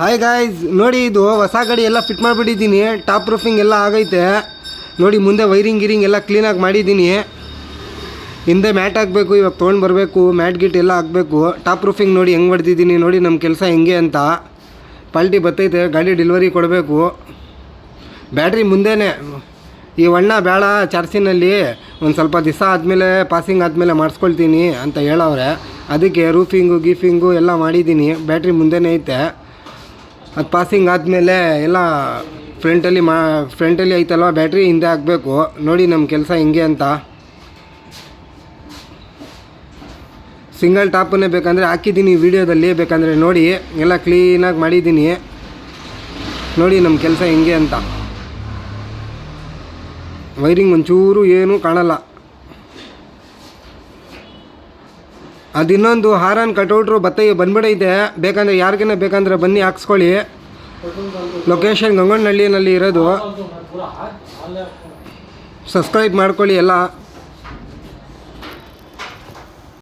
Hi guys, ನೋಡಿ ಇದು ಹೊಸ ಗಾಡಿ ಎಲ್ಲ ಫಿಟ್ ಮಾಡಿಬಿಟ್ಟಿದ್ದೀನಿ. ಟಾಪ್ ಪ್ರೂಫಿಂಗ್ ಎಲ್ಲ ಆಗೈತೆ ನೋಡಿ. ಮುಂದೆ ವೈರಿಂಗ್ ಗಿರಿಂಗ್ ಎಲ್ಲ ಕ್ಲೀನಾಗಿ ಮಾಡಿದ್ದೀನಿ. ಹಿಂದೆ ಮ್ಯಾಟ್ ಹಾಕಬೇಕು, ಇವಾಗ ತೊಗೊಂಡು ಬರಬೇಕು. ಮ್ಯಾಟ್ ಗಿಟ್ ಎಲ್ಲ ಹಾಕಬೇಕು. ಟಾಪ್ ಪ್ರೂಫಿಂಗ್ ನೋಡಿ ಹೆಂಗೆ ಹೊಡೆದಿದ್ದೀನಿ ನೋಡಿ. ನಮ್ಮ ಕೆಲಸ ಹೆಂಗೆ ಅಂತ ಪಾಲ್ಟಿ ಬರ್ತೈತೆ. ಗಾಡಿ ಡೆಲಿವರಿ ಕೊಡಬೇಕು. ಬ್ಯಾಟ್ರಿ ಮುಂದೆನೇ ಈ ಅಣ್ಣ ಬೇಡ ಚಾರ್ಸಿನಲ್ಲಿ ಒಂದು ಸ್ವಲ್ಪ ದಿವಸ ಆದಮೇಲೆ ಪಾಸಿಂಗ್ ಆದಮೇಲೆ ಮಾಡಿಸ್ಕೊಳ್ತೀನಿ ಅಂತ ಹೇಳವ್ರೆ. ಅದಕ್ಕೆ ರೂಫಿಂಗು ಗೀಫಿಂಗು ಎಲ್ಲ ಮಾಡಿದ್ದೀನಿ. ಬ್ಯಾಟ್ರಿ ಮುಂದೆನೇ ಐತೆ. ಅದು ಪಾಸಿಂಗ್ ಆದಮೇಲೆ ಎಲ್ಲ ಫ್ರಂಟಲ್ಲಿ ಐತಲ್ವ ಬ್ಯಾಟ್ರಿ ಹಿಂದೆ ಹಾಕಬೇಕು. ನೋಡಿ ನಮ್ಮ ಕೆಲಸ ಹೆಂಗೆ ಅಂತ. ಸಿಂಗಲ್ ಟಾಪನ್ನೇ ಬೇಕಂದರೆ ಹಾಕಿದ್ದೀನಿ ವೀಡಿಯೋದಲ್ಲಿ, ಬೇಕಂದರೆ ನೋಡಿ. ಎಲ್ಲ ಕ್ಲೀನಾಗಿ ಮಾಡಿದ್ದೀನಿ ನೋಡಿ ನಮ್ಮ ಕೆಲಸ ಹೆಂಗೆ ಅಂತ. ವೈರಿಂಗ್ ಒಂಚೂರು ಏನೂ ಕಾಣಲ್ಲ. ಅದು ಇನ್ನೊಂದು ಹಾರನ್ ಕಟೌಟ್ರು ಬಂದ್ಬಿಡೈತೆ. ಬೇಕಂದರೆ ಯಾರಿಗೇನ ಬೇಕಂದರೆ ಬನ್ನಿ ಹಾಕ್ಸ್ಕೊಳ್ಳಿ. ಲೊಕೇಶನ್ ಗಂಗೊಂಡನಹಳ್ಳಿನಲ್ಲಿ ಇರೋದು. ಸಬ್ಸ್ಕ್ರೈಬ್ ಮಾಡ್ಕೊಳ್ಳಿ ಎಲ್ಲ.